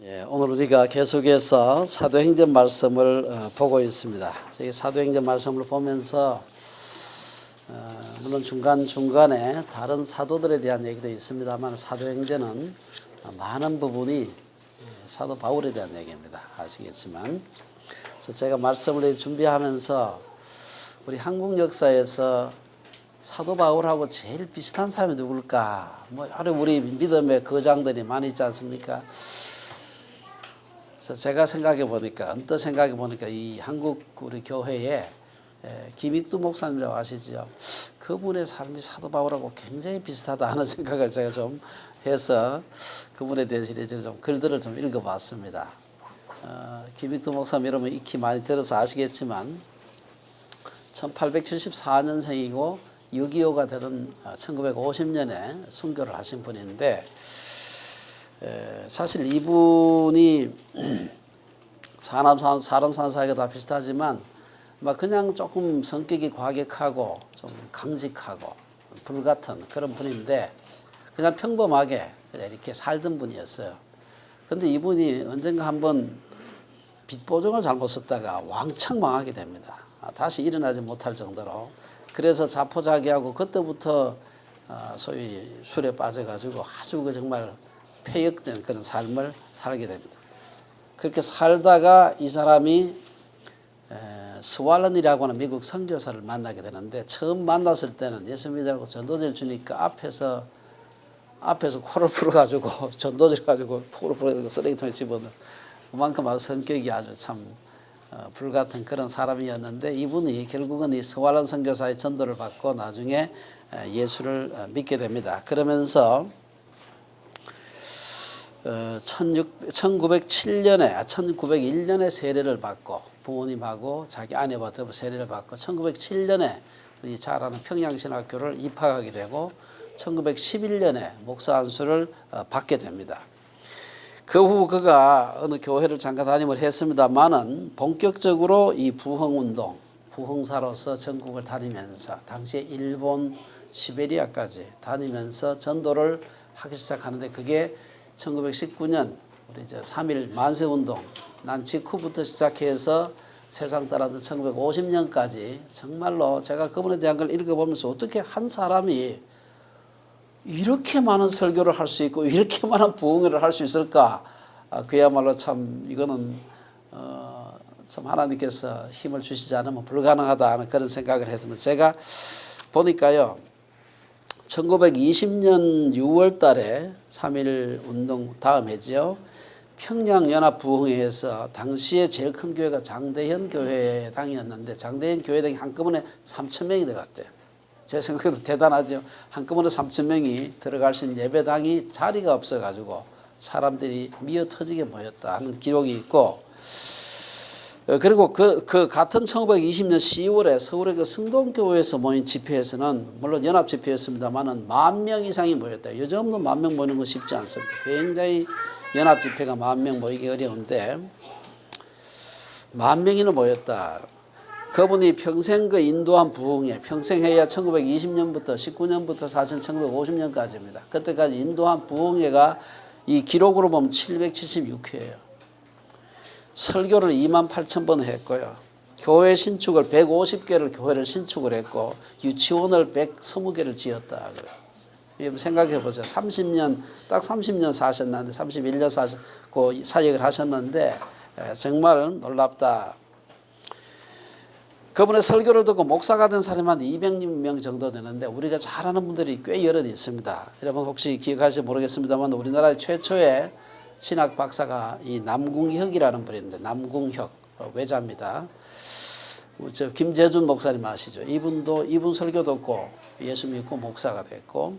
오늘 우리가 계속해서 사도행전 말씀을 보고 있습니다. 저희 사도행전 말씀을 보면서 물론 중간중간에 다른 사도들에 대한 얘기도 있습니다만 사도행전은 많은 부분이 사도 바울에 대한 얘기입니다. 아시겠지만 그래서 제가 말씀을 준비하면서 우리 한국 역사에서 사도 바울하고 제일 비슷한 사람이 누굴까? 여러 우리 믿음의 거장들이 많이 있지 않습니까? 그래서 제가 언뜻 생각해 보니까 이 한국 우리 교회에 김익두 목사님이라고 아시죠? 그분의 삶이 사도 바울하고 굉장히 비슷하다 하는 생각을 제가 좀 해서 그분에 대해서 이제 좀 글들을 좀 읽어봤습니다. 김익두 목사님 여러분 익히 많이 들어서 아시겠지만 1874년생이고 6.25가 되던 1950년에 순교를 하신 분인데 사실 이분이 사람 사는 사이가 다 비슷하지만 그냥 조금 성격이 과격하고 좀 강직하고 불같은 그런 분인데 그냥 평범하게 그냥 이렇게 살던 분이었어요. 근데 이분이 언젠가 한번 빚보증을 잘못 썼다가 왕창 망하게 됩니다. 다시 일어나지 못할 정도로. 그래서 자포자기하고 그때부터 소위 술에 빠져가지고 아주 정말 폐역된 그런 삶을 살게 됩니다. 그렇게 살다가 이 사람이 스왈런이라고 하는 미국 선교사를 만나게 되는데 처음 만났을 때는 예수 믿으라고 전도지를 주니까 앞에서 코를 풀어가지고 전도지를 가지고 코를 풀어가지고 쓰레기통에 집어넣어. 그만큼 아주 성격이 아주 참 불같은 그런 사람이었는데 이분이 결국은 이 스왈런 선교사의 전도를 받고 나중에 예수를 믿게 됩니다. 그러면서 1901년에 세례를 받고 부모님하고 자기 아내와 더불어 세례를 받고 1907년에 우리 잘 아는 평양신학교를 입학하게 되고 1911년에 목사 안수를 받게 됩니다. 그 후 그가 어느 교회를 잠깐 담임을 했습니다만은 본격적으로 이 부흥운동, 부흥사로서 전국을 다니면서 당시에 일본, 시베리아까지 다니면서 전도를 하기 시작하는데 그게 1919년 우리 3.1 만세운동 난 직후부터 시작해서 세상 따라서 1950년까지 정말로 제가 그분에 대한 걸 읽어보면서 어떻게 한 사람이 이렇게 많은 설교를 할 수 있고 이렇게 많은 부흥회를 할 수 있을까? 그야말로 참 이거는 참 하나님께서 힘을 주시지 않으면 불가능하다 하는 그런 생각을 했습니다. 제가 보니까요. 1920년 6월 달에 3.1 운동 다음 해죠. 평양연합부흥회에서 당시에 제일 큰 교회가 장대현 교회당이었는데 장대현 교회당이 한꺼번에 3,000명이 들어갔대요. 제 생각에도 대단하죠. 한꺼번에 3,000명이 들어갈 수 있는 예배당이 자리가 없어가지고 사람들이 미어 터지게 모였다 하는 기록이 있고 그리고 그 같은 1920년 10월에 서울의 그 성동교회에서 모인 집회에서는 물론 연합 집회였습니다만은 10,000명 이상이 모였다. 요즘도 10,000명 모이는 건 쉽지 않습니다. 굉장히 연합 집회가 10,000명 모이기 어려운데 10,000명이나 모였다. 그분이 평생 그 인도한 부흥회, 평생 해야 1920년부터 19년부터 사실 1950년까지입니다. 그때까지 인도한 부흥회가 이 기록으로 보면 776회예요. 설교를 28,000번 했고요. 교회 신축을 150개를 교회를 신축을 했고 유치원을 120개를 지었다. 생각해 보세요. 30년 딱 30년 사셨는데 31년 사셨고 사역을 하셨는데 정말 놀랍다. 그분의 설교를 듣고 목사가 된 사람이 한 200명 정도 되는데 우리가 잘 아는 분들이 꽤 여럿 있습니다. 여러분 혹시 기억하실지 모르겠습니다만 우리나라의 최초의 신학 박사가 이 남궁혁이라는 분인데 남궁혁 외자입니다. 저 김재준 목사님 아시죠? 이분 설교 듣고 예수 믿고 목사가 됐고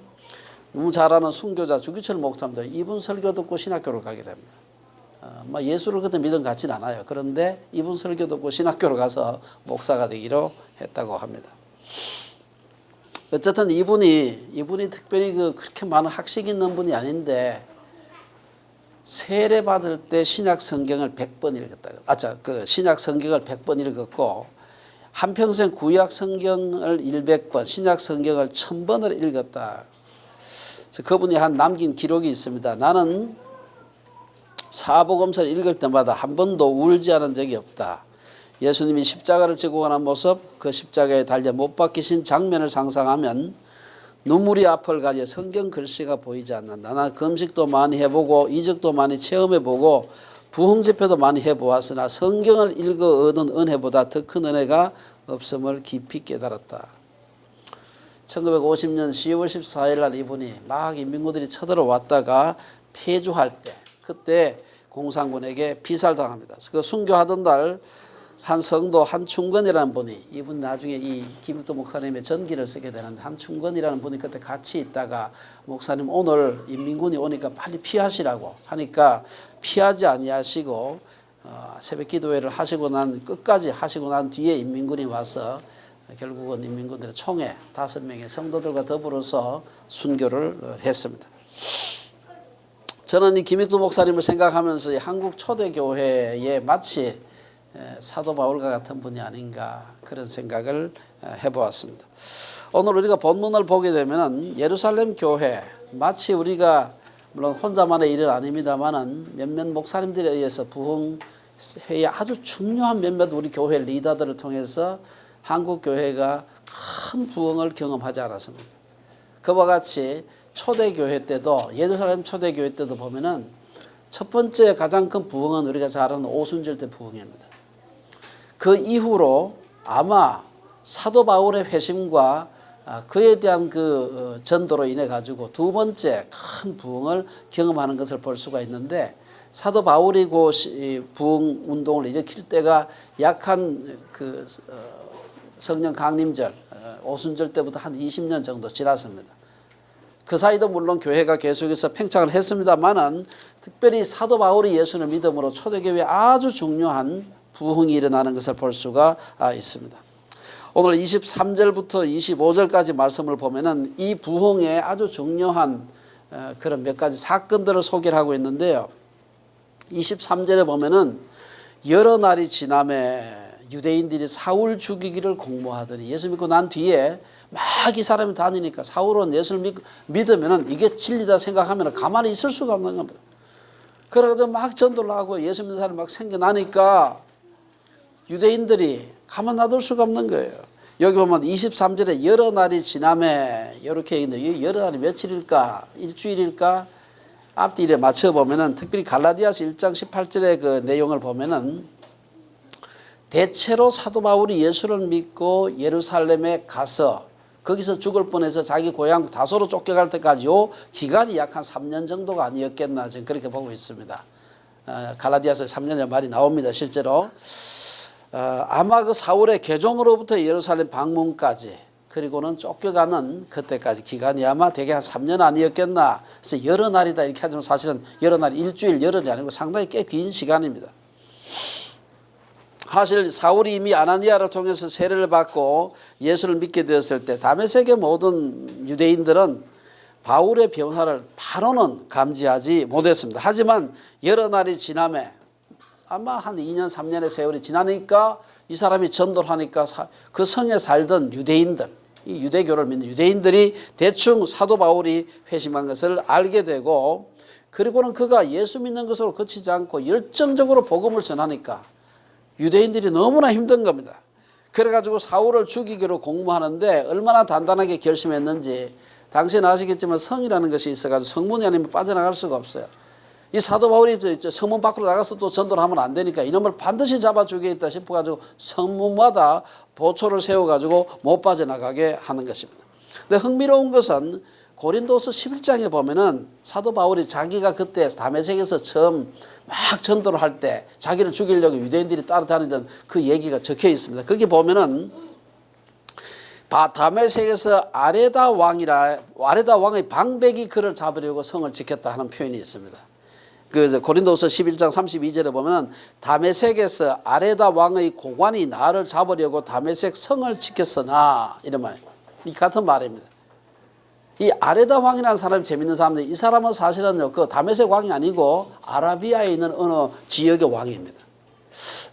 너무 잘 아는 순교자 주기철 목사님도 이분 설교 듣고 신학교를 가게 됩니다. 예수를 그때 믿은 것 같지는 않아요. 그런데 이분 설교 듣고 신학교를 가서 목사가 되기로 했다고 합니다. 어쨌든 이분이 특별히 그렇게 많은 학식이 있는 분이 아닌데 세례 받을 때 신약 성경을 100번 읽었다. 신약 성경을 100번 읽었고 한평생 구약 성경을 100번, 신약 성경을 1000번을 읽었다. 그래서 그분이 한 남긴 기록이 있습니다. 나는 사복음서를 읽을 때마다 한 번도 울지 않은 적이 없다. 예수님이 십자가를 지고 가는 모습, 그 십자가에 달려 못 박히신 장면을 상상하면 눈물이 앞을 가려 성경 글씨가 보이지 않는다. 나 금식도 많이 해보고 이적도 많이 체험해보고 부흥집회도 많이 해보았으나 성경을 읽어 얻은 은혜보다 더 큰 은혜가 없음을 깊이 깨달았다. 1950년 10월 14일 날 이분이 막 인민군들이 쳐들어왔다가 폐주할 때, 그때 공산군에게 피살당합니다. 그 순교하던 날 한 성도 한충건이라는 분이, 이분 나중에 이 김익도 목사님의 전기를 쓰게 되는데, 한충건이라는 분이 그때 같이 있다가 목사님 오늘 인민군이 오니까 빨리 피하시라고 하니까 피하지 아니하시고 새벽 기도회를 하시고 난 끝까지 하시고 난 뒤에 인민군이 와서 결국은 인민군들의 총회 5명의 성도들과 더불어서 순교를 했습니다. 저는 이 김익도 목사님을 생각하면서 한국 초대교회에 마치 사도 바울과 같은 분이 아닌가 그런 생각을 해보았습니다. 오늘 우리가 본문을 보게 되면 예루살렘 교회, 마치 우리가 물론 혼자만의 일은 아닙니다만은 몇몇 목사님들에 의해서 부흥회의 아주 중요한 몇몇 우리 교회 리더들을 통해서 한국 교회가 큰 부흥을 경험하지 않았습니다. 그와 같이 초대교회 때도, 예루살렘 초대교회 때도 보면은 첫 번째 가장 큰 부흥은 우리가 잘 아는 오순절 때 부흥입니다. 그 이후로 아마 사도 바울의 회심과 그에 대한 그 전도로 인해 가지고 두 번째 큰 부흥을 경험하는 것을 볼 수가 있는데, 사도 바울이 그 부흥 운동을 일으킬 때가 약한 그 성령 강림절, 오순절 때부터 한 20년 정도 지났습니다. 그 사이도 물론 교회가 계속해서 팽창을 했습니다만은 특별히 사도 바울이 예수를 믿음으로 초대교회에 아주 중요한 부흥이 일어나는 것을 볼 수가 있습니다. 오늘 23절부터 25절까지 말씀을 보면은 이 부흥에 아주 중요한 그런 몇 가지 사건들을 소개를 하고 있는데요. 23절에 보면은 여러 날이 지남에 유대인들이 사울 죽이기를 공모하더니, 예수 믿고 난 뒤에 막 이 사람이 다니니까 사울은 예수를 믿으면은 이게 진리다 생각하면 가만히 있을 수가 없는 겁니다. 그래서 막 전도를 하고 예수 믿는 사람이 막 생겨나니까 유대인들이 가만 놔둘 수가 없는 거예요. 여기 보면 23절에 여러 날이 지남에 이렇게 있는데, 여러 날이 며칠일까? 일주일일까? 앞뒤에 맞춰보면은, 특별히 갈라디아서 1장 18절의 그 내용을 보면은, 대체로 사도 바울이 예수를 믿고 예루살렘에 가서 거기서 죽을 뻔해서 자기 고향 다소로 쫓겨갈 때까지 요 기간이 약 한 3년 정도가 아니었겠나, 지금 그렇게 보고 있습니다. 갈라디아서 3년의 말이 나옵니다, 실제로. 아마 그 사울의 개종으로부터 예루살렘 방문까지, 그리고는 쫓겨가는 그때까지 기간이 아마 대개 한 3년 아니었겠나. 그래서 여러 날이다 이렇게 하지만 사실은 여러 날, 일주일, 열흘이 아니고 상당히 꽤 긴 시간입니다. 사실 사울이 이미 아나니아를 통해서 세례를 받고 예수를 믿게 되었을 때 다메섹의 모든 유대인들은 바울의 변화를 바로는 감지하지 못했습니다. 하지만 여러 날이 지남에 아마 한 2년 3년의 세월이 지나니까 이 사람이 전도를 하니까 그 성에 살던 유대인들, 이 유대교를 믿는 유대인들이 대충 사도 바울이 회심한 것을 알게 되고, 그리고는 그가 예수 믿는 것으로 그치지 않고 열정적으로 복음을 전하니까 유대인들이 너무나 힘든 겁니다. 그래가지고 사울을 죽이기로 공모하는데 얼마나 단단하게 결심했는지 당시에는 아시겠지만 성이라는 것이 있어가지고 성문이 아니면 빠져나갈 수가 없어요. 이 사도 바울이 성문 밖으로 나가서 또 전도를 하면 안 되니까 이놈을 반드시 잡아 죽이겠다 싶어가지고 성문마다 보초를 세워가지고 못 빠져나가게 하는 것입니다. 근데 흥미로운 것은 고린도서 11장에 보면은 사도 바울이 자기가 그때 다메섹에서 처음 막 전도를 할 때 자기를 죽이려고 유대인들이 따라다니던 그 얘기가 적혀 있습니다. 거기 보면은 다메섹에서 아레다 왕의 방백이 그를 잡으려고 성을 지켰다 하는 표현이 있습니다. 그래서 고린도서 11장 32절에 보면은 다메섹에서 아레다 왕의 고관이 나를 잡으려고 다메섹 성을 지켰으나, 이런 말, 이 같은 말입니다. 이 아레다 왕이라는 사람이 재밌는 사람인데, 이 사람은 사실은요, 그 다메섹 왕이 아니고 아라비아에 있는 어느 지역의 왕입니다.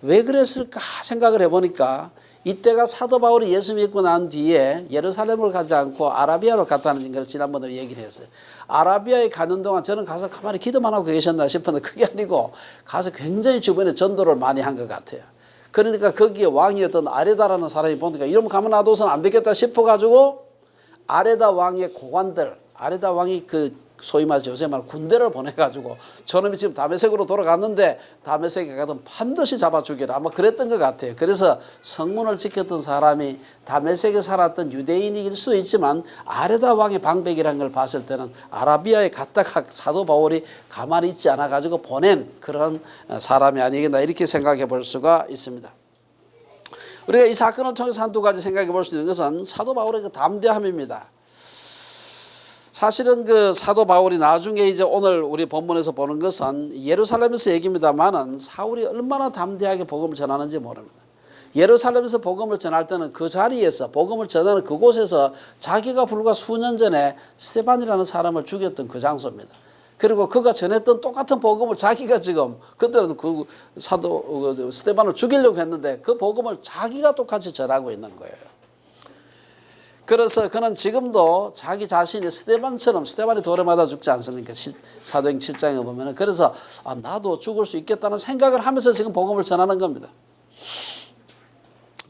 왜 그랬을까 생각을 해보니까 이때가 사도 바울이 예수 믿고 난 뒤에 예루살렘을 가지 않고 아라비아로 갔다는 걸 지난번에 얘기를 했어요. 아라비아에 가는 동안 저는 가서 가만히 기도만 하고 계셨나 싶었는데 그게 아니고 가서 굉장히 주변에 전도를 많이 한 것 같아요. 그러니까 거기에 왕이었던 아레다라는 사람이 보니까 이러면 가만 놔둬서는 안 되겠다 싶어가지고 아레다 왕의 고관들, 아레다 왕이 그 소위 말해서 요새 말 군대를 보내가지고 저놈이 지금 다메섹으로 돌아갔는데 다메섹에 가든 반드시 잡아 죽여라 아마 그랬던 것 같아요. 그래서 성문을 지켰던 사람이 다메섹에 살았던 유대인일 수도 있지만 아레다 왕의 방백이라는 걸 봤을 때는 아라비아에 갔다가 사도 바울이 가만히 있지 않아 가지고 보낸 그런 사람이 아니겠나 이렇게 생각해 볼 수가 있습니다. 우리가 이 사건을 통해서 한두 가지 생각해 볼 수 있는 것은 사도 바울의 그 담대함입니다. 사실은 그 사도 바울이 나중에 이제 오늘 우리 본문에서 보는 것은 예루살렘에서 얘기입니다만은 사울이 얼마나 담대하게 복음을 전하는지 모릅니다. 예루살렘에서 복음을 전할 때는 그 자리에서 복음을 전하는 그곳에서 자기가 불과 수년 전에 스데반이라는 사람을 죽였던 그 장소입니다. 그리고 그가 전했던 똑같은 복음을 자기가 지금 그때는 그 사도 스데반을 죽이려고 했는데 그 복음을 자기가 똑같이 전하고 있는 거예요. 그래서 그는 지금도 자기 자신이 스데반처럼 스데반이 돌에 맞아 죽지 않습니까? 사도행 7장에 보면은 그래서 나도 죽을 수 있겠다는 생각을 하면서 지금 복음을 전하는 겁니다.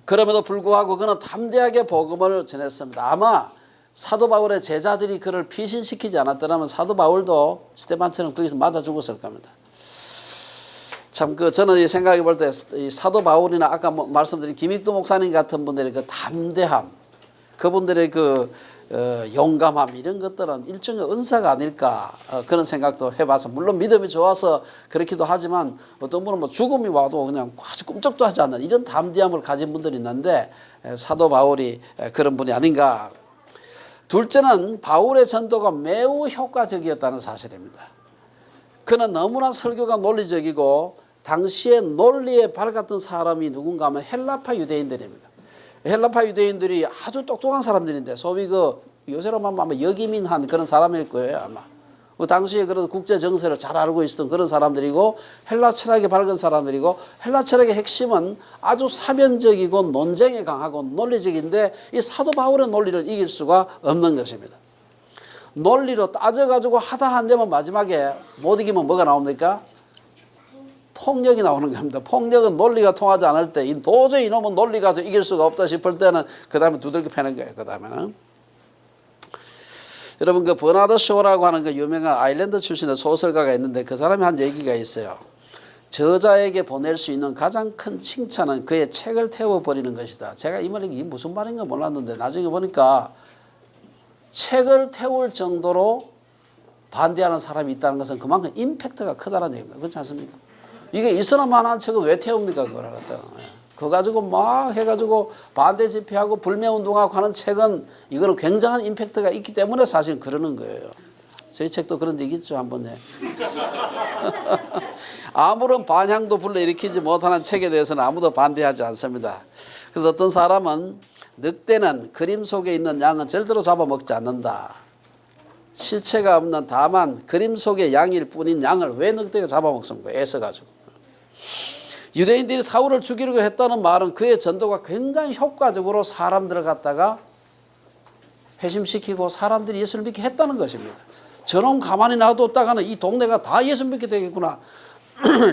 그럼에도 불구하고 그는 담대하게 복음을 전했습니다. 아마 사도 바울의 제자들이 그를 피신시키지 않았더라면 사도 바울도 스데반처럼 거기서 맞아 죽었을 겁니다. 참 저는 생각해 볼 때 이 사도 바울이나 아까 말씀드린 김익도 목사님 같은 분들의 그 담대함, 그분들의 그 용감함 이런 것들은 일종의 은사가 아닐까 그런 생각도 해봐서 물론 믿음이 좋아서 그렇기도 하지만 어떤 분은 뭐 죽음이 와도 그냥 아주 꿈쩍도 하지 않는 이런 담대함을 가진 분들이 있는데 사도 바울이 그런 분이 아닌가. 둘째는 바울의 전도가 매우 효과적이었다는 사실입니다. 그는 너무나 설교가 논리적이고 당시에 논리에 밝았던 사람이 누군가 하면 헬라파 유대인들입니다. 헬라파 유대인들이 아주 똑똑한 사람들인데 소위 그 요새로 하면 아마 역이민한 그런 사람일 거예요 아마. 그 당시에 그런 국제 정세를 잘 알고 있었던 그런 사람들이고 헬라 철학이 밝은 사람들이고 헬라 철학의 핵심은 아주 사변적이고 논쟁에 강하고 논리적인데 이 사도 바울의 논리를 이길 수가 없는 것입니다. 논리로 따져가지고 하다 안 되면 마지막에 못 이기면 뭐가 나옵니까? 폭력이 나오는 겁니다. 폭력은 논리가 통하지 않을 때 도저히 이놈은 논리 가지고 이길 수가 없다 싶을 때는 그 다음에 두들겨 패는 거예요. 그 다음에는 여러분 그 버나드 쇼라고 하는 그 유명한 아일랜드 출신의 소설가가 있는데 그 사람이 한 얘기가 있어요. 저자에게 보낼 수 있는 가장 큰 칭찬은 그의 책을 태워버리는 것이다. 제가 이 말이 무슨 말인가 몰랐는데 나중에 보니까 책을 태울 정도로 반대하는 사람이 있다는 것은 그만큼 임팩트가 크다는 얘기입니다. 그렇지 않습니까? 이게 있어나만한 책을 왜 태웁니까? 그걸 갖다. 그거 가지고 막 해가지고 반대 집회하고 불매운동하고 하는 책은 이거는 굉장한 임팩트가 있기 때문에 사실 그러는 거예요. 저희 책도 그런 적 있죠, 한 번에. 아무런 반향도 불러일으키지 못하는 책에 대해서는 아무도 반대하지 않습니다. 그래서 어떤 사람은 늑대는 그림 속에 있는 양은 절대로 잡아먹지 않는다. 실체가 없는 다만 그림 속의 양일 뿐인 양을 왜 늑대가 잡아먹습니까? 애써가지고. 유대인들이 사울을 죽이려고 했다는 말은 그의 전도가 굉장히 효과적으로 사람들을 갖다가 회심시키고 사람들이 예수를 믿게 했다는 것입니다. 저놈 가만히 놔뒀다가는 이 동네가 다 예수 믿게 되겠구나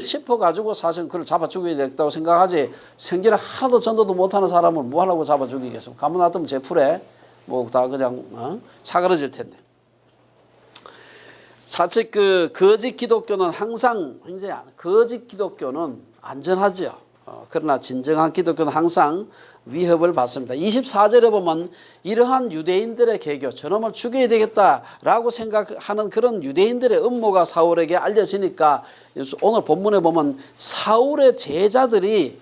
싶어가지고 사실 그를 잡아 죽여야 되겠다고 생각하지 생전에 하나도 전도도 못하는 사람을 뭐 하려고 잡아 죽이겠습니까? 가만 놔두면 제 풀에 뭐 다 그냥 사그러질 텐데. 사실 그 거짓 기독교는 항상 굉장히 거짓 기독교는 안전하죠. 그러나 진정한 기독교는 항상 위협을 받습니다. 24절에 보면 이러한 유대인들의 계교, 저놈을 죽여야 되겠다라고 생각하는 그런 유대인들의 음모가 사울에게 알려지니까 오늘 본문에 보면 사울의 제자들이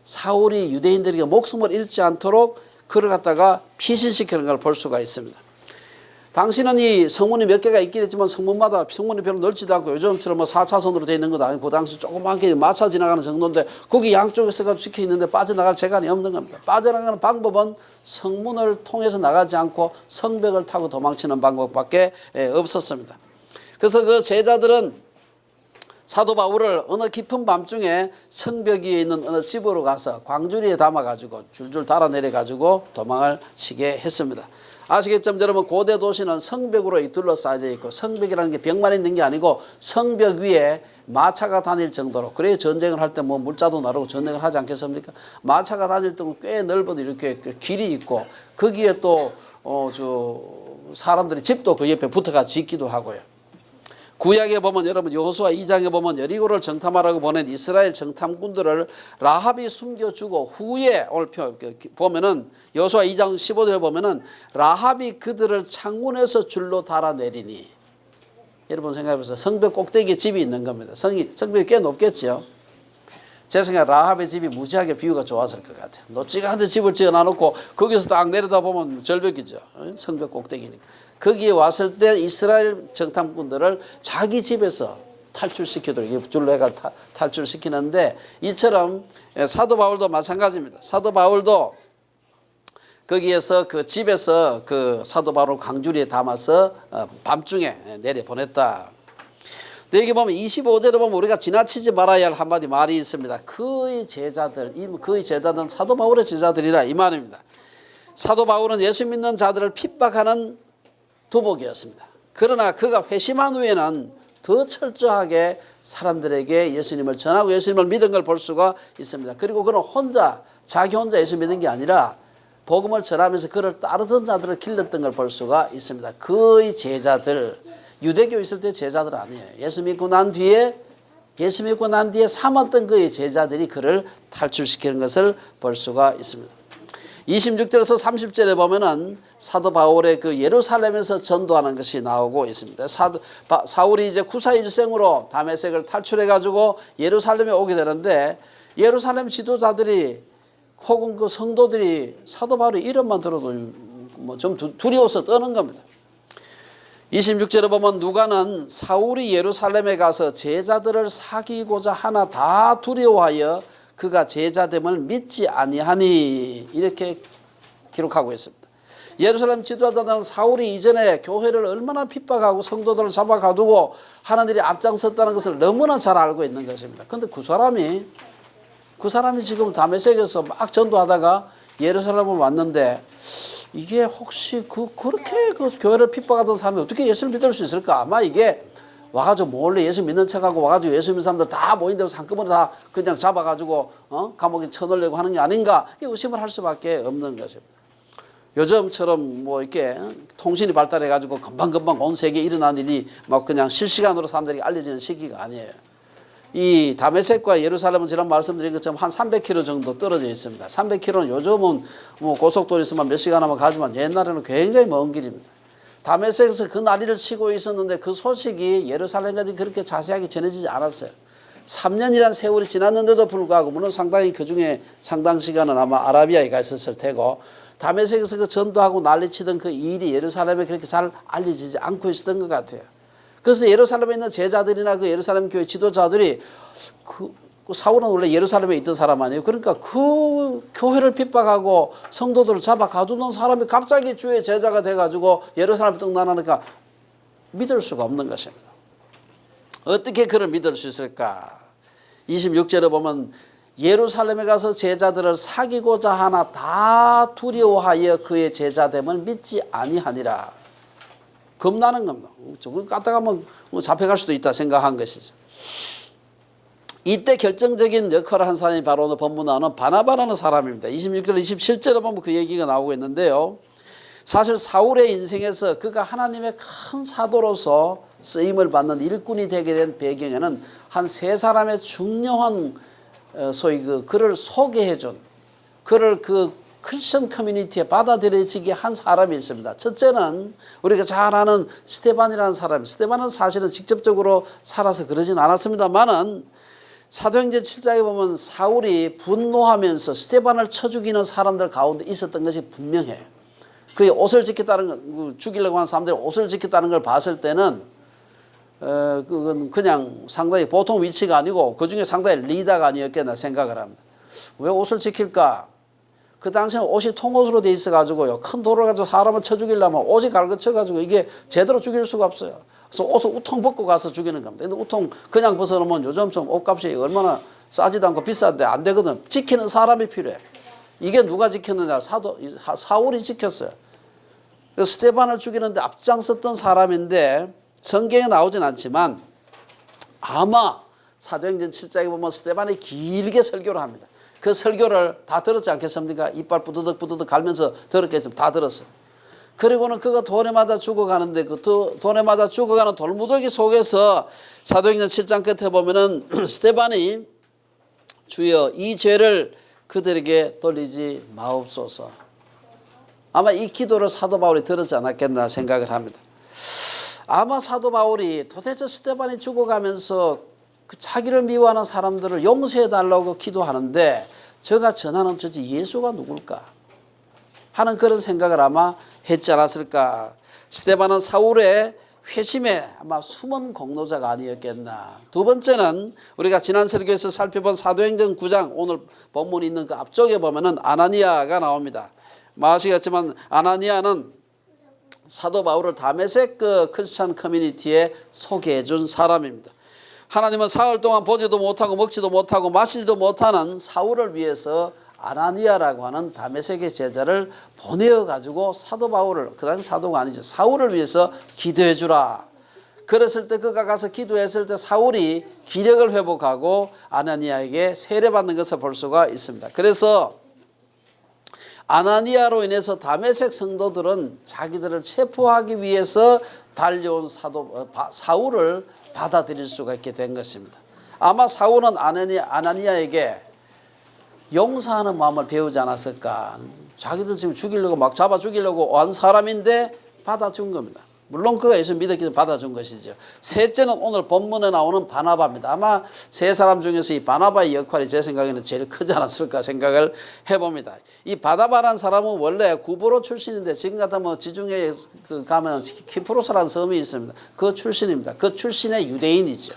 사울이 유대인들에게 목숨을 잃지 않도록 그를 갖다가 피신시키는 걸 볼 수가 있습니다. 당시는 이 성문이 몇 개가 있긴 했지만 성문마다 성문이 별로 넓지도 않고 요즘처럼 뭐 4차선으로 되어 있는 것도 아니고 그 당시 조그맣게 마차 지나가는 정도인데 거기 양쪽에 서가 찍혀 있는데 빠져나갈 재간이 없는 겁니다. 빠져나가는 방법은 성문을 통해서 나가지 않고 성벽을 타고 도망치는 방법밖에 없었습니다. 그래서 그 제자들은 사도 바울을 어느 깊은 밤중에 성벽 위에 있는 어느 집으로 가서 광주리에 담아가지고 줄줄 달아내려가지고 도망을 치게 했습니다. 아시겠지만 여러분, 고대 도시는 성벽으로 둘러싸여 있고, 성벽이라는 게 벽만 있는 게 아니고 성벽 위에 마차가 다닐 정도로, 그래야 전쟁을 할 때 뭐 물자도 나르고 전쟁을 하지 않겠습니까? 마차가 다닐 때는 꽤 넓은 이렇게 길이 있고, 거기에 또 사람들이 집도 그 옆에 붙어가 짓기도 하고요. 구약에 보면 여러분, 여호수아 2장에 보면 여리고를 정탐하라고 보낸 이스라엘 정탐꾼들을 라합이 숨겨주고, 후에 오늘 보면은 여호수아 2장 15절에 보면은 라합이 그들을 창문에서 줄로 달아내리니. 여러분 생각해보세요. 성벽 꼭대기에 집이 있는 겁니다. 성벽이 꽤 높겠죠. 제 생각에 라합의 집이 무지하게 뷰가 좋았을 것 같아요. 노찌가한데 집을 지어놔놓고 거기서 딱 내려다보면 절벽이죠. 성벽 꼭대기니까. 거기에 왔을 때 이스라엘 정탐꾼들을 자기 집에서 탈출시키도록 줄로 해가 탈출시키는데, 이처럼 사도 바울도 마찬가지입니다. 사도 바울도 거기에서 그 집에서 그 사도 바울 광주리에 담아서 밤중에 내려보냈다. 여기 보면 25절에 보면 우리가 지나치지 말아야 할 한마디 말이 있습니다. 그의 제자들은 사도 바울의 제자들이라, 이 말입니다. 사도 바울은 예수 믿는 자들을 핍박하는 두목이었습니다. 그러나 그가 회심한 후에는 더 철저하게 사람들에게 예수님을 전하고 예수님을 믿은 걸 볼 수가 있습니다. 그리고 그는 자기 혼자 예수 믿은 게 아니라 복음을 전하면서 그를 따르던 자들을 길렀던 걸 볼 수가 있습니다. 그의 제자들, 유대교 있을 때 제자들 아니에요. 예수 믿고 난 뒤에 삼았던 그의 제자들이 그를 탈출시키는 것을 볼 수가 있습니다. 26절에서 30절에 보면은 사도 바울의 그 예루살렘에서 전도하는 것이 나오고 있습니다. 사울이 이제 구사일생으로 다메섹을 탈출해 가지고 예루살렘에 오게 되는데, 예루살렘 지도자들이 혹은 그 성도들이 사도 바울의 이름만 들어도 뭐 좀 두려워서 떠는 겁니다. 26절에 보면 누가는 사울이 예루살렘에 가서 제자들을 사귀고자 하나 다 두려워하여 그가 제자됨을 믿지 아니하니, 이렇게 기록하고 있습니다. 예루살렘 지도자들은 사울이 이전에 교회를 얼마나 핍박하고 성도들을 잡아가두고 하나님이 앞장섰다는 것을 너무나 잘 알고 있는 것입니다. 그런데 그 사람이 지금 다메섹에서 막 전도하다가 예루살렘을 왔는데, 이게 혹시 그렇게 교회를 핍박하던 사람이 어떻게 예수를 믿을 수 있을까? 아마 이게 와가지고 몰래 예수 믿는 척하고 와가지고 예수 믿는 사람들 다 모인다고 한꺼번에 다 그냥 잡아가지고 감옥에 쳐넣으려고 하는 게 아닌가, 이 의심을 할 수밖에 없는 것입니다. 요즘처럼 뭐 이렇게 통신이 발달해가지고 금방금방 온 세계에 일어난 일이 막 그냥 실시간으로 사람들에게 알려지는 시기가 아니에요. 이 다메섹과 예루살렘은 지난 말씀드린 것처럼 한 300km 정도 떨어져 있습니다. 300km는 요즘은 뭐 고속도로 있으면 몇 시간 하면 가지만 옛날에는 굉장히 먼 길입니다. 다메섹에서 그 난리를 치고 있었는데 그 소식이 예루살렘까지 그렇게 자세하게 전해지지 않았어요. 3년이란 세월이 지났는데도 불구하고, 물론 상당히 그중에 상당 시간은 아마 아라비아에 가 있었을 테고, 다메섹에서 그 전도하고 난리치던 그 일이 예루살렘에 그렇게 잘 알려지지 않고 있었던 것 같아요. 그래서 예루살렘에 있는 제자들이나 그 예루살렘 교회 지도자들이 그 사울은 원래 예루살렘에 있던 사람 아니에요. 그러니까 그 교회를 핍박하고 성도들을 잡아 가두는 사람이 갑자기 주의 제자가 돼가지고 예루살렘에 등단하니까 믿을 수가 없는 것입니다. 어떻게 그를 믿을 수 있을까? 26절에 보면 예루살렘에 가서 제자들을 사귀고자 하나 다 두려워하여 그의 제자됨을 믿지 아니하니라. 겁나는 겁니다. 조금 까딱하면 잡혀갈 수도 있다 생각한 것이죠. 이때 결정적인 역할을 한 사람이 바로 오늘 본문 나오는 바나바라는 사람입니다. 26절 27절에 보면 그 얘기가 나오고 있는데요. 사실 사울의 인생에서 그가 하나님의 큰 사도로서 쓰임을 받는 일꾼이 되게 된 배경에는 한 세 사람의 중요한 소위 그를 소개해준, 그를 그 크리스천 커뮤니티에 받아들여지게 한 사람이 있습니다. 첫째는 우리가 잘 아는 스데반이라는 사람. 스데반은 사실은 직접적으로 살아서 그러진 않았습니다만은 사도행전 7장에 보면 사울이 분노하면서 스데반을 쳐 죽이는 사람들 가운데 있었던 것이 분명해요. 그의 옷을 지켰다는, 죽이려고 하는 사람들이 옷을 지켰다는 걸 봤을 때는 그건 그냥 상당히 보통 위치가 아니고 그중에 상당히 리더가 아니었겠나 생각을 합니다. 왜 옷을 지킬까? 그 당시에는 옷이 통옷으로 돼 있어가지고요. 큰 돌을 가지고 사람을 쳐 죽이려면 옷이 갈거쳐가지고 이게 제대로 죽일 수가 없어요. 그래서 옷을 우통 벗고 가서 죽이는 겁니다. 근데 우통 그냥 벗어놓으면 요즘처럼 옷값이 얼마나 싸지도 않고 비싼데 안 되거든. 지키는 사람이 필요해. 이게 누가 지켰느냐? 사울이 지켰어요. 그래서 스데반을 죽이는데 앞장섰던 사람인데 성경에 나오진 않지만 아마 사도행전 7장에 보면 스데반이 길게 설교를 합니다. 그 설교를 다 들었지 않겠습니까? 이빨 부드덕 갈면서 들었겠지만 다 들었어요. 그리고는 그가 돌에 맞아 죽어가는데 그 돌에 맞아 죽어가는 돌무더기 속에서 사도행전 7장 끝에 보면은 스데반이 주여 이 죄를 그들에게 돌리지 마옵소서. 아마 이 기도를 사도 바울이 들었지 않았겠나 생각을 합니다. 아마 사도 바울이 도대체 스데반이 죽어가면서 그 자기를 미워하는 사람들을 용서해달라고 기도하는데 제가 전하는 도대체 예수가 누굴까 하는 그런 생각을 아마 했지 않았을까. 스데반은 사울의 회심에 아마 숨은 공로자가 아니었겠나. 두 번째는 우리가 지난 설교에서 살펴본 사도행전 9장 오늘 본문이 있는 그 앞쪽에 보면은 아나니아가 나옵니다. 아시겠지만 아나니아는 사도 바울을 다메섹 그 크리스찬 커뮤니티에 소개해 준 사람입니다. 하나님은 사흘 동안 보지도 못하고 먹지도 못하고 마시지도 못하는 사울을 위해서 아나니아라고 하는 다메섹의 제자를 보내어 가지고 사도 바울을, 그 당시 사도가 아니죠, 사울을 위해서 기도해 주라. 그랬을 때 그가 가서 기도했을 때 사울이 기력을 회복하고 아나니아에게 세례받는 것을 볼 수가 있습니다. 그래서 아나니아로 인해서 다메섹 성도들은 자기들을 체포하기 위해서 달려온 사울을 받아들일 수가 있게 된 것입니다. 아마 사울은 아나니아에게 용서하는 마음을 배우지 않았을까. 자기들 지금 죽이려고 막 잡아 죽이려고 온 사람인데 받아준 겁니다. 물론 그가 예수 믿었기 때문에 받아준 것이죠. 셋째는 오늘 본문에 나오는 바나바입니다. 아마 세 사람 중에서 이 바나바의 역할이 제 생각에는 제일 크지 않았을까 생각을 해봅니다. 이 바나바라는 사람은 원래 구브로 출신인데 지금 같으면 지중해에 가면 키프로스라는 섬이 있습니다. 그 출신입니다. 그 출신의 유대인이죠.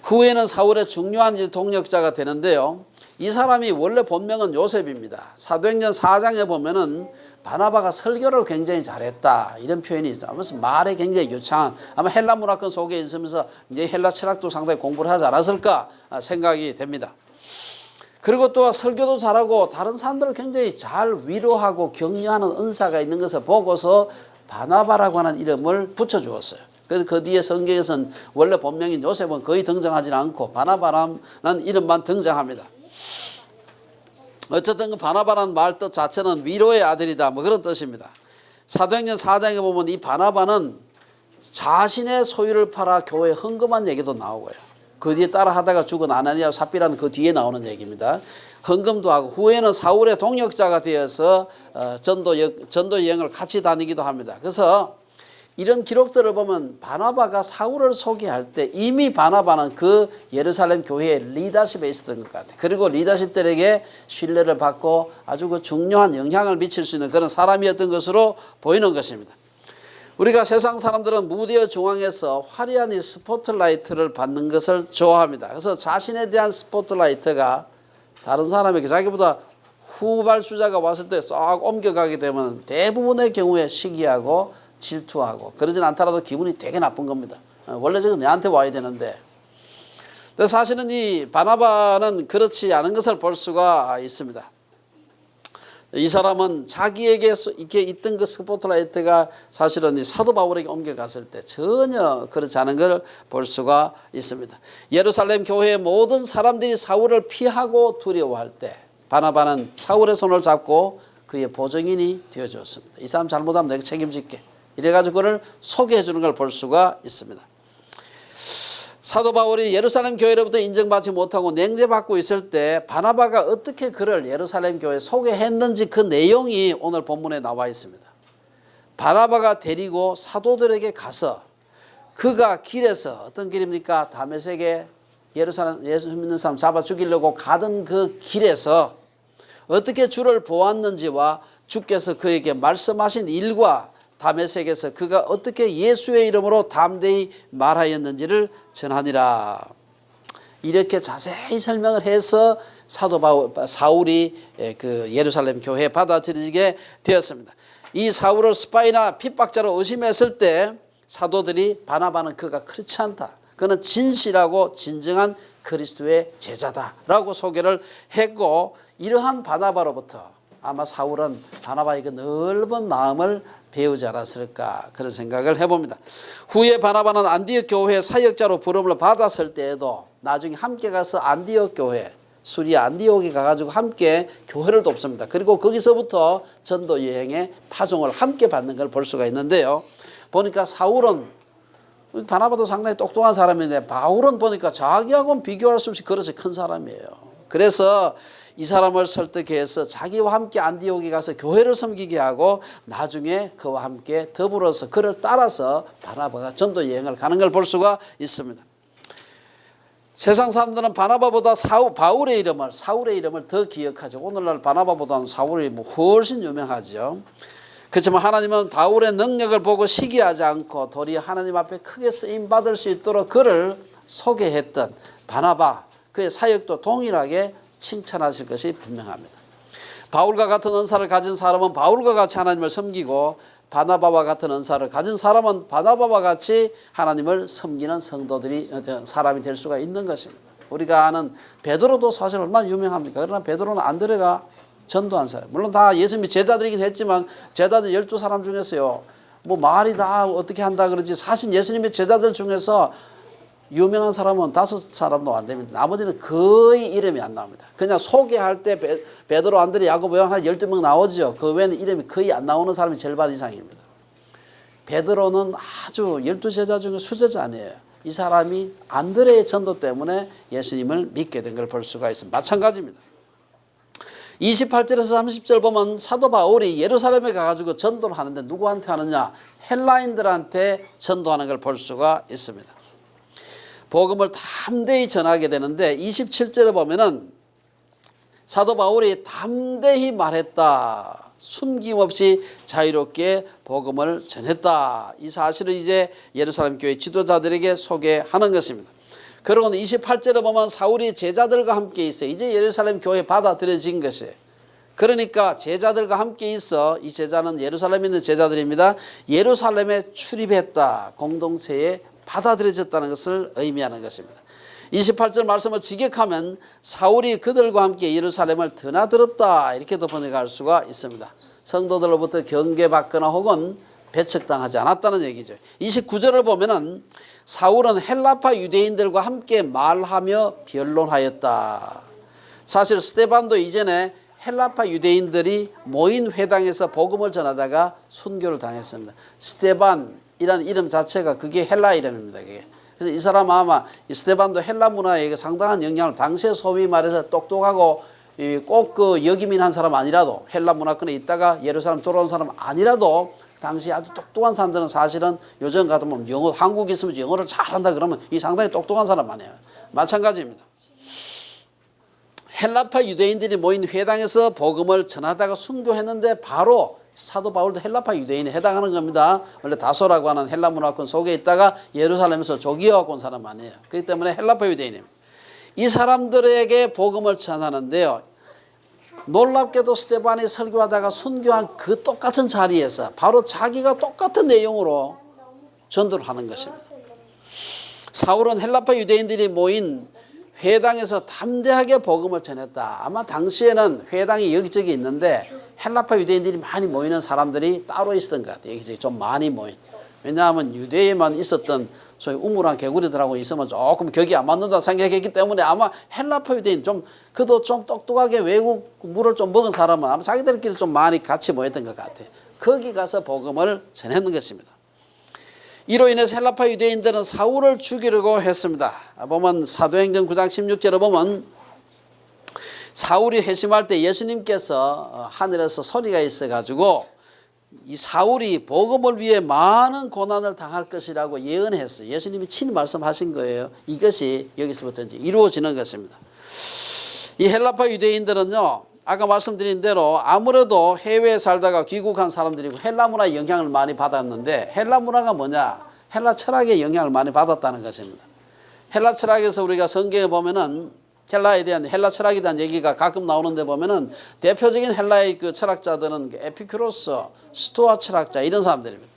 후에는 사울의 중요한 동력자가 되는데요. 이 사람이 원래 본명은 요셉입니다. 사도행전 4장에 보면은 바나바가 설교를 굉장히 잘했다 이런 표현이 있어요. 아무튼 말에 굉장히 유창한, 아마 헬라 문화권 속에 있으면서 이제 헬라 철학도 상당히 공부를 하지 않았을까 생각이 됩니다. 그리고 또 설교도 잘하고 다른 사람들을 굉장히 잘 위로하고 격려하는 은사가 있는 것을 보고서 바나바라고 하는 이름을 붙여주었어요. 그래서 그 뒤에 성경에서는 원래 본명인 요셉은 거의 등장하지 않고 바나바라는 이름만 등장합니다. 어쨌든 그 바나바라는 말 뜻 자체는 위로의 아들이다 뭐 그런 뜻입니다. 사도행전 4장에 보면 이 바나바는 자신의 소유를 팔아 교회에 헌금한 얘기도 나오고요. 그 뒤에 따라 하다가 죽은 아나니아 삽비라는 그 뒤에 나오는 얘기입니다. 헌금도 하고 후에는 사울의 동역자가 되어서 전도 여행을 같이 다니기도 합니다. 그래서 이런 기록들을 보면 바나바가 사울을 소개할 때 이미 바나바는 그 예루살렘 교회의 리더십에 있었던 것 같아요. 그리고 리더십들에게 신뢰를 받고 아주 그 중요한 영향을 미칠 수 있는 그런 사람이었던 것으로 보이는 것입니다. 우리가 세상 사람들은 무대 중앙에서 화려한 이 스포트라이트를 받는 것을 좋아합니다. 그래서 자신에 대한 스포트라이트가 다른 사람에게 자기보다 후발주자가 왔을 때 쏙 옮겨가게 되면 대부분의 경우에 시기하고 질투하고 그러진 않더라도 기분이 되게 나쁜 겁니다. 원래 저거 내한테 와야 되는데. 근데 사실은 이 바나바는 그렇지 않은 것을 볼 수가 있습니다. 이 사람은 자기에게 이렇게 있던 그 스포트라이트가 사실은 이 사도 바울에게 옮겨갔을 때 전혀 그렇지 않은 걸 볼 수가 있습니다. 예루살렘 교회의 모든 사람들이 사울을 피하고 두려워할 때 바나바는 사울의 손을 잡고 그의 보증인이 되어주었습니다. 이 사람 잘못하면 내가 책임질게. 이래가지고 그를 소개해 주는 걸 볼 수가 있습니다. 사도 바울이 예루살렘 교회로부터 인정받지 못하고 냉대받고 있을 때 바나바가 어떻게 그를 예루살렘 교회에 소개했는지 그 내용이 오늘 본문에 나와 있습니다. 바나바가 데리고 사도들에게 가서 그가 길에서 어떤 길입니까? 다메섹에 예루살렘 예수 믿는 사람 잡아 죽이려고 가던 그 길에서 어떻게 주를 보았는지와 주께서 그에게 말씀하신 일과 다메섹에서 그가 어떻게 예수의 이름으로 담대히 말하였는지를 전하니라. 이렇게 자세히 설명을 해서 사울이 그 예루살렘 교회에 받아들이게 되었습니다. 이 사울을 스파이나 핍박자로 의심했을 때 사도들이 바나바는 그가 그렇지 않다. 그는 진실하고 진정한 그리스도의 제자다라고 소개를 했고, 이러한 바나바로부터 아마 사울은 바나바에게 넓은 마음을 배우지 않았을까, 그런 생각을 해봅니다. 후에 바나바는 안디옥 교회 사역자로 부름을 받았을 때에도 나중에 함께 가서 안디옥 교회, 수리아 안디옥에 가가지고 함께 교회를 돕습니다. 그리고 거기서부터 전도 여행의 파송을 함께 받는 걸 볼 수가 있는데요. 보니까 사울은, 바나바도 상당히 똑똑한 사람인데 바울은 보니까 자기하고는 비교할 수 없이 그릇이 큰 사람이에요. 그래서 이 사람을 설득해서 자기와 함께 안디옥에 가서 교회를 섬기게 하고 나중에 그와 함께 더불어서 그를 따라서 바나바가 전도 여행을 가는 걸 볼 수가 있습니다. 세상 사람들은 바나바보다 사울의 이름을 더 기억하죠. 오늘날 바나바보다는 사울이 훨씬 유명하죠. 그렇지만 하나님은 바울의 능력을 보고 시기하지 않고 도리어 하나님 앞에 크게 쓰임받을 수 있도록 그를 소개했던 바나바, 그의 사역도 동일하게 칭찬하실 것이 분명합니다. 바울과 같은 은사를 가진 사람은 바울과 같이 하나님을 섬기고, 바나바와 같은 은사를 가진 사람은 바나바와 같이 하나님을 섬기는 사람이 될 수가 있는 것입니다. 우리가 아는 베드로도 사실 얼마나 유명합니까? 그러나 베드로는 안드레가 전도한 사람. 물론 다 예수님이 제자들이긴 했지만 제자들 12사람 중에서요, 뭐 말이 다 어떻게 한다 그러지 사실 예수님의 제자들 중에서 유명한 사람은 5사람도 안 됩니다. 나머지는 거의 이름이 안 나옵니다. 그냥 소개할 때 베드로, 안드레, 야고보, 요한 한 12명 나오죠. 그 외에는 이름이 거의 안 나오는 사람이 절반 이상입니다. 베드로는 아주 12제자 중에 수제자 아니에요. 이 사람이 안드레의 전도 때문에 예수님을 믿게 된 걸 볼 수가 있습니다. 마찬가지입니다. 28절에서 30절 보면 사도 바울이 예루살렘에 가가지고 전도를 하는데 누구한테 하느냐? 헬라인들한테 전도하는 걸 볼 수가 있습니다. 복음을 담대히 전하게 되는데 27절에 보면은 사도 바울이 담대히 말했다. 숨김없이 자유롭게 복음을 전했다. 이 사실을 이제 예루살렘 교회 지도자들에게 소개하는 것입니다. 그러고는 28절에 보면 사울이 제자들과 함께 있어요. 이제 예루살렘 교회에 받아들여진 것이에요. 그러니까 제자들과 함께 있어, 이 제자는 예루살렘에 있는 제자들입니다. 예루살렘에 출입했다. 공동체에 받아들여졌다는 것을 의미하는 것입니다. 28절 말씀을 직역하면 사울이 그들과 함께 예루살렘을 드나들었다, 이렇게도 번역할 수가 있습니다. 성도들로부터 경계받거나 혹은 배척당하지 않았다는 얘기죠. 29절을 보면은 사울은 헬라파 유대인들과 함께 말하며 변론하였다. 사실 스데반도 이전에 헬라파 유대인들이 모인 회당에서 복음을 전하다가 순교를 당했습니다. 스데반이라는 이름 자체가 그게 헬라 이름입니다. 그게. 그래서 이 사람 아마 이 스데반도 헬라 문화에 상당한 영향을, 당시에 소위 말해서 똑똑하고 꼭 그 여기민한 사람 아니라도, 헬라 문화권에 있다가 예루살렘 돌아온 사람 아니라도 당시 아주 똑똑한 사람들은 사실은 요즘 같으면 영어, 한국에 있으면 영어를 잘한다 그러면 이 상당히 똑똑한 사람 아니에요. 마찬가지입니다. 헬라파 유대인들이 모인 회당에서 복음을 전하다가 순교했는데 바로 사도 바울도 헬라파 유대인에 해당하는 겁니다. 원래 다소라고 하는 헬라 문화권 속에 있다가 예루살렘에서 조기해갖고 온 사람 아니에요. 그렇기 때문에 헬라파 유대인입니다. 이 사람들에게 복음을 전하는데요, 놀랍게도 스데반이 설교하다가 순교한 그 똑같은 자리에서 바로 자기가 똑같은 내용으로 전도를 하는 것입니다. 사울은 헬라파 유대인들이 모인 회당에서 담대하게 복음을 전했다. 아마 당시에는 회당이 여기저기 있는데 헬라파 유대인들이 많이 모이는 사람들이 따로 있었던 것 같아요. 여기저기 좀 많이 모인. 왜냐하면 유대에만 있었던 소위 우물한 개구리들하고 있으면 조금 격이 안 맞는다 생각했기 때문에 아마 헬라파 유대인 그도 좀 똑똑하게 외국 물을 좀 먹은 사람은 아마 자기들끼리 좀 많이 같이 모였던 것 같아요. 거기 가서 복음을 전했는 것입니다. 이로 인해서 헬라파 유대인들은 사울을 죽이려고 했습니다. 보면 사도행전 9장 16절에 보면 사울이 회심할 때 예수님께서 하늘에서 소리가 있어가지고 이 사울이 복음을 위해 많은 고난을 당할 것이라고 예언했어요. 예수님이 친히 말씀하신 거예요. 이것이 여기서부터 이제 이루어지는 것입니다. 이 헬라파 유대인들은요, 아까 말씀드린 대로 아무래도 해외에 살다가 귀국한 사람들이고 헬라 문화의 영향을 많이 받았는데, 헬라 문화가 뭐냐? 헬라 철학의 영향을 많이 받았다는 것입니다. 헬라 철학에서 우리가 성경에 보면은 헬라에 대한 헬라 철학에 대한 얘기가 가끔 나오는데 보면은 대표적인 헬라의 그 철학자들은 에피큐로스, 스토아 철학자 이런 사람들입니다.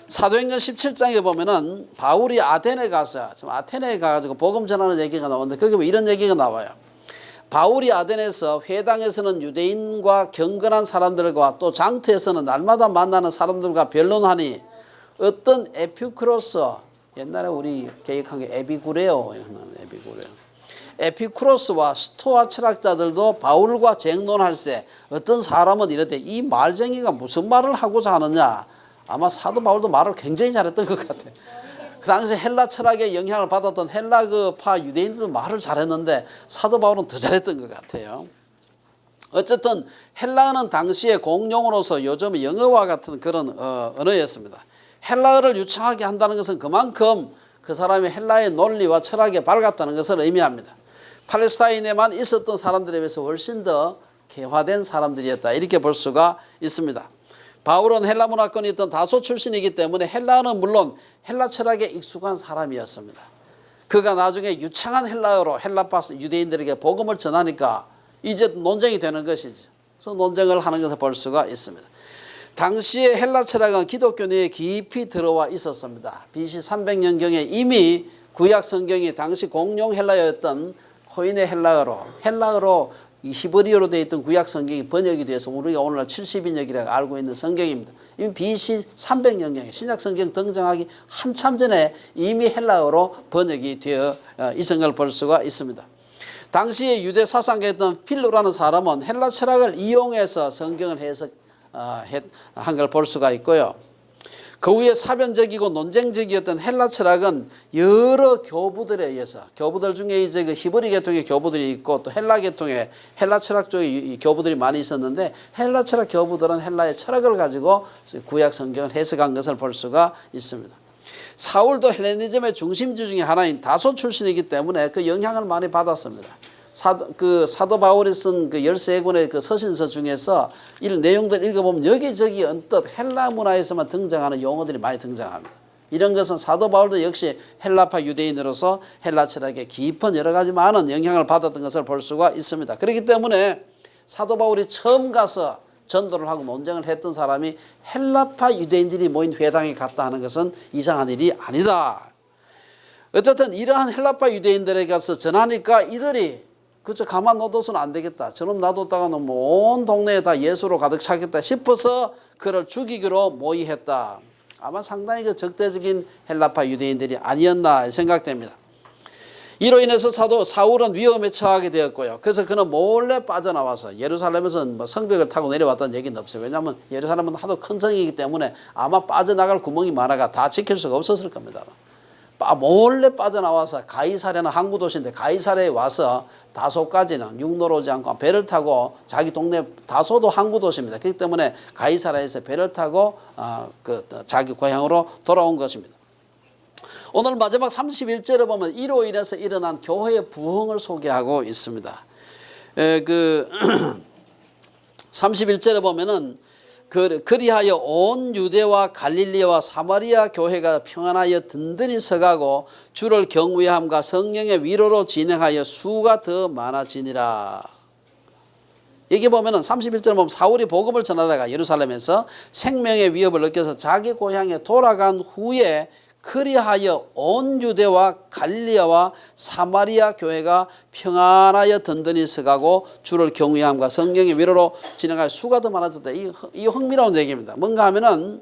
사도행전 17장에 보면은 바울이 아테네에 가서 지금 아테네에 가가지고 복음 전하는 얘기가 나오는데 거기 뭐 이런 얘기가 나와요. 바울이 아테네에서 회당에서는 유대인과 경건한 사람들과 또 장터에서는 날마다 만나는 사람들과 변론하니 어떤 에피쿠로스, 옛날에 우리 개혁한 게 에피쿠레오, 에피쿠로스와 스토아 철학자들도 바울과 쟁론할세 어떤 사람은 이랬대. 이 말쟁이가 무슨 말을 하고자 하느냐. 아마 사도 바울도 말을 굉장히 잘했던 것 같아. 그 당시 헬라 철학의 영향을 받았던 헬라 그파 유대인들은 말을 잘했는데 사도 바울은 더 잘했던 것 같아요. 어쨌든 헬라어는 당시의 공용어로서 요즘 영어와 같은 그런 언어였습니다. 헬라어를 유창하게 한다는 것은 그만큼 그 사람이 헬라의 논리와 철학에 밝았다는 것을 의미합니다. 팔레스타인에만 있었던 사람들에 비해서 훨씬 더 개화된 사람들이었다 이렇게 볼 수가 있습니다. 바울은 헬라 문화권에 있던 다소 출신이기 때문에 헬라어는 물론 헬라 철학에 익숙한 사람이었습니다. 그가 나중에 유창한 헬라어로 헬라파 유대인들에게 복음을 전하니까 이제 논쟁이 되는 것이죠. 그래서 논쟁을 하는 것을 볼 수가 있습니다. 당시의 헬라 철학은 기독교 내에 깊이 들어와 있었습니다. BC 300년경에 이미 구약 성경이 당시 공용 헬라어였던 코인의 헬라어로 이 히브리어로 되어 있던 구약 성경이 번역이 돼서 우리가 오늘날 70인역이라고 알고 있는 성경입니다. 이미 BC 300년경에 신약 성경 등장하기 한참 전에 이미 헬라어로 번역이 되어 있은 걸 볼 수가 있습니다. 당시에 유대 사상가였던 필로라는 사람은 헬라 철학을 이용해서 성경을 해석한 걸 볼 수가 있고요. 그 후에 사변적이고 논쟁적이었던 헬라 철학은 여러 교부들에 의해서 교부들 중에 이제 그 히브리 계통의 교부들이 있고 또 헬라 계통의 헬라 철학 쪽의 교부들이 많이 있었는데 헬라 철학 교부들은 헬라의 철학을 가지고 구약 성경을 해석한 것을 볼 수가 있습니다. 사울도 헬레니즘의 중심지 중에 하나인 다소 출신이기 때문에 그 영향을 많이 받았습니다. 사도 바울이 쓴 그 13권의 그 서신서 중에서 이 내용들 읽어보면 여기저기 언뜻 헬라 문화에서만 등장하는 용어들이 많이 등장합니다. 이런 것은 사도 바울도 역시 헬라파 유대인으로서 헬라 철학에 깊은 여러 가지 많은 영향을 받았던 것을 볼 수가 있습니다. 그렇기 때문에 사도 바울이 처음 가서 전도를 하고 논쟁을 했던 사람이 헬라파 유대인들이 모인 회당에 갔다 하는 것은 이상한 일이 아니다. 어쨌든 이러한 헬라파 유대인들에게 가서 전하니까 이들이 그저 가만 놔둬서는 안 되겠다. 저놈 놔뒀다가는 온 동네에 다 예수로 가득 차겠다 싶어서 그를 죽이기로 모의했다. 아마 상당히 그 적대적인 헬라파 유대인들이 아니었나 생각됩니다. 이로 인해서 사울은 위험에 처하게 되었고요. 그래서 그는 몰래 빠져나와서 예루살렘에서는 뭐 성벽을 타고 내려왔다는 얘기는 없어요. 왜냐하면 예루살렘은 하도 큰 성이기 때문에 아마 빠져나갈 구멍이 많아가 다 지킬 수가 없었을 겁니다. 몰래 빠져나와서 가이사랴는 항구 도시인데 가이사랴에 와서 다소까지는 육로로 오지 않고 배를 타고 자기 동네 다소도 항구 도시입니다. 그렇기 때문에 가이사랴에서 배를 타고 자기 고향으로 돌아온 것입니다. 오늘 마지막 31절에 보면 이로 인해서 일어난 교회의 부흥을 소개하고 있습니다. 31절에 보면은 그리하여 온 유대와 갈릴리와 사마리아 교회가 평안하여 든든히 서가고 주를 경외함과 성령의 위로로 진행하여 수가 더 많아지니라. 여기 보면은 31절에 보면 사울이 복음을 전하다가 예루살렘에서 생명의 위협을 느껴서 자기 고향에 돌아간 후에 그리하여 온 유대와 갈릴리와 사마리아 교회가 평안하여 든든히 서가고 주를 경외함과 성령의 위로로 진행하여 수가 더 많아졌다. 이 흥미로운 얘기입니다. 뭔가 하면은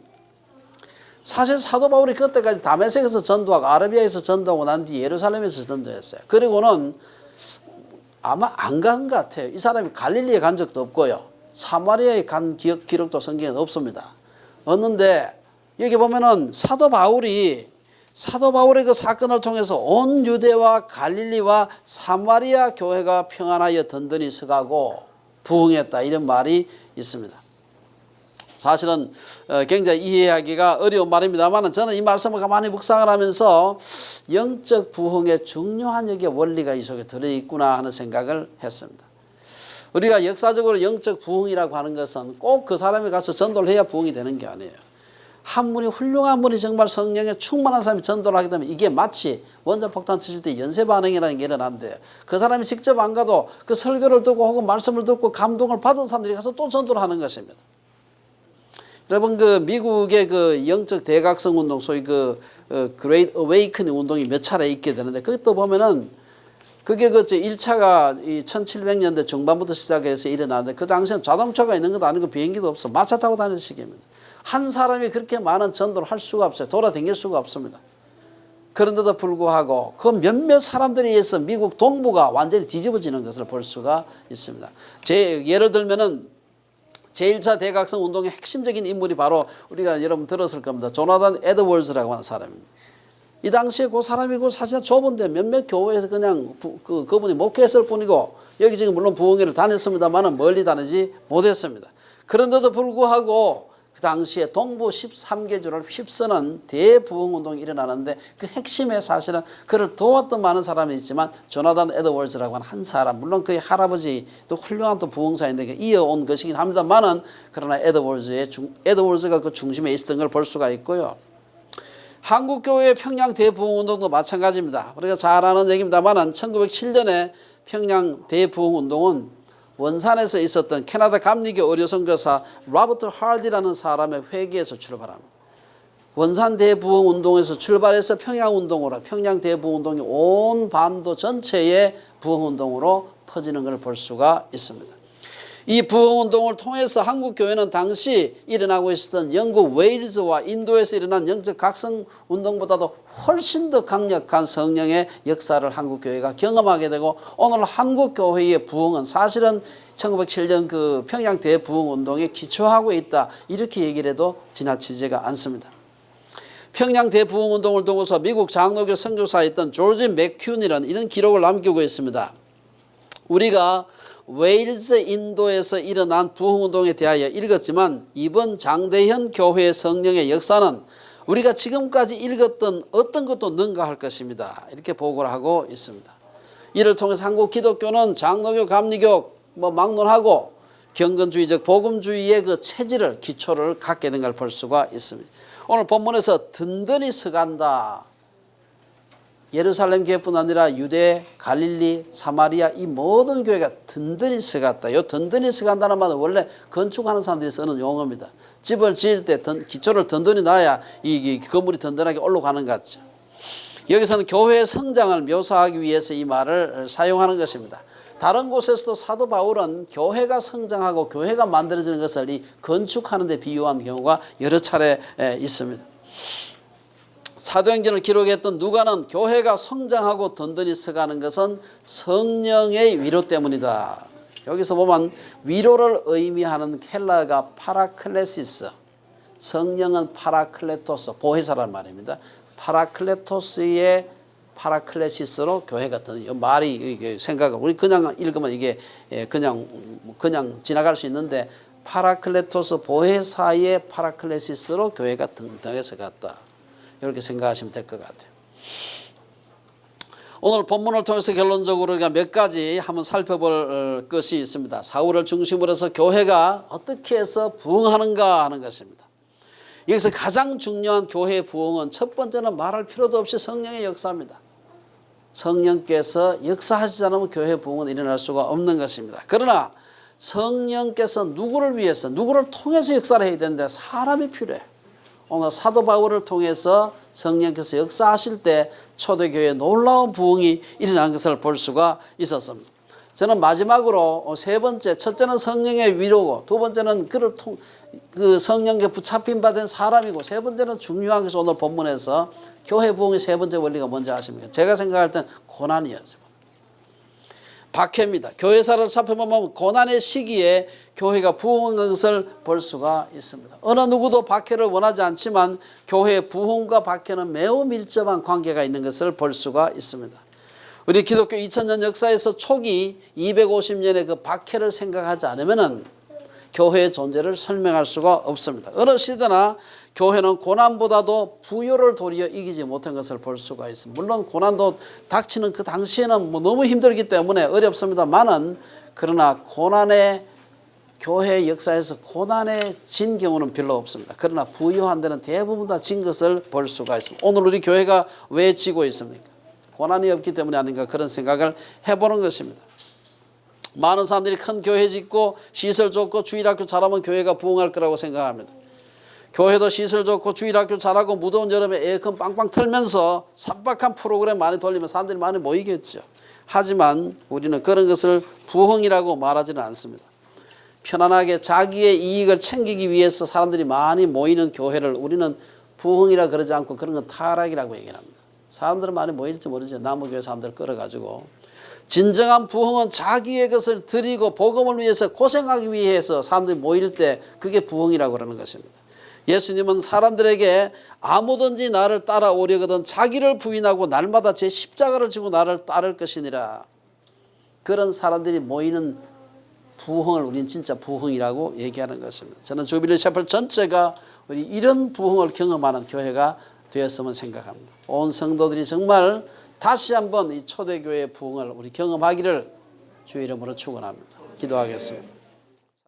사실 사도 바울이 그때까지 다메섹에서 전도하고 아라비아에서 전도하고 난 뒤 예루살렘에서 전도했어요. 그리고는 아마 안 간 것 같아요. 이 사람이 갈릴리에 간 적도 없고요. 사마리아에 간 기록도 성경에 없습니다. 없는데 여기 보면은 사도 바울의 그 사건을 통해서 온 유대와 갈릴리와 사마리아 교회가 평안하여 든든히 서가고 부흥했다 이런 말이 있습니다. 사실은 굉장히 이해하기가 어려운 말입니다만 저는 이 말씀을 가만히 묵상을 하면서 영적 부흥의 중요한 역의 원리가 이 속에 들어있구나 하는 생각을 했습니다. 우리가 역사적으로 영적 부흥이라고 하는 것은 꼭 그 사람이 가서 전도를 해야 부흥이 되는 게 아니에요. 한 분이 훌륭한 분이 정말 성령에 충만한 사람이 전도를 하게 되면 이게 마치 원자폭탄 터질 때 연쇄 반응이라는 게 일어난대요. 그 사람이 직접 안 가도 그 설교를 듣고 혹은 말씀을 듣고 감동을 받은 사람들이 가서 또 전도를 하는 것입니다. 여러분 그 미국의 그 영적 대각성 운동 소위 그 Great Awakening 운동이 몇 차례 있게 되는데 그것도 보면은 그게 그 1차가 이 1700년대 중반부터 시작해서 일어나는데 그 당시에는 자동차가 있는 것도 아니고 비행기도 없어. 마차 타고 다니는 시기입니다. 한 사람이 그렇게 많은 전도를 할 수가 없어요. 돌아다닐 수가 없습니다. 그런데도 불구하고 그 몇몇 사람들에 의해서 미국 동부가 완전히 뒤집어지는 것을 볼 수가 있습니다. 예를 들면은 제1차 대각성 운동의 핵심적인 인물이 바로 우리가 여러분 들었을 겁니다. 조나단 에드워즈라고 하는 사람입니다. 이 당시에 그 사람이 그 사실 좁은데 몇몇 교회에서 그냥 그분이 목회했을 뿐이고 여기 지금 물론 부흥회를 다녔습니다만은 멀리 다니지 못했습니다. 그런데도 불구하고 그 당시에 동부 13개주를 휩쓰는 대부흥운동이 일어나는데 그 핵심에 사실은 그를 도왔던 많은 사람이 있지만 조나단 에드워즈라고 하는 한 사람 물론 그의 할아버지 또 훌륭한 또 부흥사인데 이어온 것이긴 합니다만은 그러나 에드워즈가 그 중심에 있었던 걸 볼 수가 있고요. 한국교회 평양 대부흥운동도 마찬가지입니다. 우리가 잘 아는 얘기입니다만은 1907년에 평양 대부흥운동은 원산에서 있었던 캐나다 감리교 의료 선교사 로버트 하디라는 사람의 회기에서 출발합니다. 원산 대부흥 운동에서 출발해서 평양 운동으로 평양 대부흥 운동이 온 반도 전체의 부흥 운동으로 퍼지는 것을 볼 수가 있습니다. 이 부흥 운동을 통해서 한국 교회는 당시 일어나고 있었던 영국 웨일즈와 인도에서 일어난 영적 각성 운동보다도 훨씬 더 강력한 성령의 역사를 한국 교회가 경험하게 되고 오늘 한국 교회의 부흥은 사실은 1907년 그 평양 대부흥 운동에 기초하고 있다 이렇게 얘기를 해도 지나치지가 않습니다. 평양 대부흥 운동을 두고서 미국 장로교 선교사였던 조지 맥큐니는 이런 기록을 남기고 있습니다. 우리가 웨일즈 인도에서 일어난 부흥운동에 대하여 읽었지만 이번 장대현 교회의 성령의 역사는 우리가 지금까지 읽었던 어떤 것도 능가할 것입니다. 이렇게 보고를 하고 있습니다. 이를 통해서 한국 기독교는 장로교 감리교 막론하고 경건주의적 복음주의의 그 체질을 기초를 갖게 된 걸 볼 수가 있습니다. 오늘 본문에서 든든히 서간다. 예루살렘 교회뿐 아니라 유대, 갈릴리, 사마리아 이 모든 교회가 든든히 서갔다. 이 든든히 서간다는 말은 원래 건축하는 사람들이 쓰는 용어입니다. 집을 지을 때 기초를 든든히 놔야 이 건물이 든든하게 올라가는 것 같죠. 여기서는 교회의 성장을 묘사하기 위해서 이 말을 사용하는 것입니다. 다른 곳에서도 사도 바울은 교회가 성장하고 교회가 만들어지는 것을 이 건축하는 데 비유한 경우가 여러 차례 있습니다. 사도행전을 기록했던 누가는 교회가 성장하고 든든히 서가는 것은 성령의 위로 때문이다. 여기서 보면 위로를 의미하는 헬라어가 파라클레시스, 성령은 파라클레토스, 보혜사란 말입니다. 파라클레토스의 파라클레시스로 교회가 든든히 말이 생각을 우리 그냥 읽으면 이게 그냥 지나갈 수 있는데 파라클레토스 보혜사의 파라클레시스로 교회가 든든하게 서갔다. 이렇게 생각하시면 될 것 같아요. 오늘 본문을 통해서 결론적으로 우리가 몇 가지 한번 살펴볼 것이 있습니다. 사울을 중심으로 해서 교회가 어떻게 해서 부흥하는가 하는 것입니다. 여기서 가장 중요한 교회의 부흥은 첫 번째는 말할 필요도 없이 성령의 역사입니다. 성령께서 역사하시지 않으면 교회의 부흥은 일어날 수가 없는 것입니다. 그러나 성령께서 누구를 위해서 누구를 통해서 역사를 해야 되는데 사람이 필요해요. 오늘 사도 바울을 통해서 성령께서 역사하실 때 초대교회에 놀라운 부흥이 일어난 것을 볼 수가 있었습니다. 저는 마지막으로 세 번째, 첫째는 성령의 위로고 두 번째는 그 성령께 붙잡힌 바 된 사람이고 세 번째는 중요한 것이 오늘 본문에서 교회 부흥의 세 번째 원리가 뭔지 아십니까? 제가 생각할 땐 고난이었어요. 박해입니다. 교회사를 살펴보면 고난의 시기에 교회가 부흥한 것을 볼 수가 있습니다. 어느 누구도 박해를 원하지 않지만 교회의 부흥과 박해는 매우 밀접한 관계가 있는 것을 볼 수가 있습니다. 우리 기독교 2000년 역사에서 초기 250년의 그 박해를 생각하지 않으면 교회의 존재를 설명할 수가 없습니다. 어느 시대나 교회는 고난보다도 부요를 도리어 이기지 못한 것을 볼 수가 있습니다. 물론 고난도 닥치는 그 당시에는 너무 힘들기 때문에 어렵습니다만은 그러나 고난의 교회 역사에서 고난에 진 경우는 별로 없습니다. 그러나 부유한 데는 대부분 다 진 것을 볼 수가 있습니다. 오늘 우리 교회가 왜 지고 있습니까? 고난이 없기 때문이 아닌가 그런 생각을 해보는 것입니다. 많은 사람들이 큰 교회 짓고 시설 좋고 주일학교 잘하면 교회가 부흥할 거라고 생각합니다. 교회도 시설 좋고 주일학교 잘하고 무더운 여름에 에어컨 빵빵 틀면서 삽박한 프로그램 많이 돌리면 사람들이 많이 모이겠죠. 하지만 우리는 그런 것을 부흥이라고 말하지는 않습니다. 편안하게 자기의 이익을 챙기기 위해서 사람들이 많이 모이는 교회를 우리는 부흥이라 그러지 않고 그런 건 타락이라고 얘기합니다. 사람들은 많이 모일지 모르죠. 남부교회 사람들 끌어가지고. 진정한 부흥은 자기의 것을 드리고 복음을 위해서 고생하기 위해서 사람들이 모일 때 그게 부흥이라고 그러는 것입니다. 예수님은 사람들에게 아무든지 나를 따라오려거든 자기를 부인하고 날마다 제 십자가를 지고 나를 따를 것이니라. 그런 사람들이 모이는 부흥을 우리는 진짜 부흥이라고 얘기하는 것입니다. 저는 주빌리 셰플 전체가 우리 이런 부흥을 경험하는 교회가 되었으면 생각합니다. 온 성도들이 정말 다시 한번 이 초대교회의 부흥을 우리 경험하기를 주의 이름으로 축원합니다. 기도하겠습니다.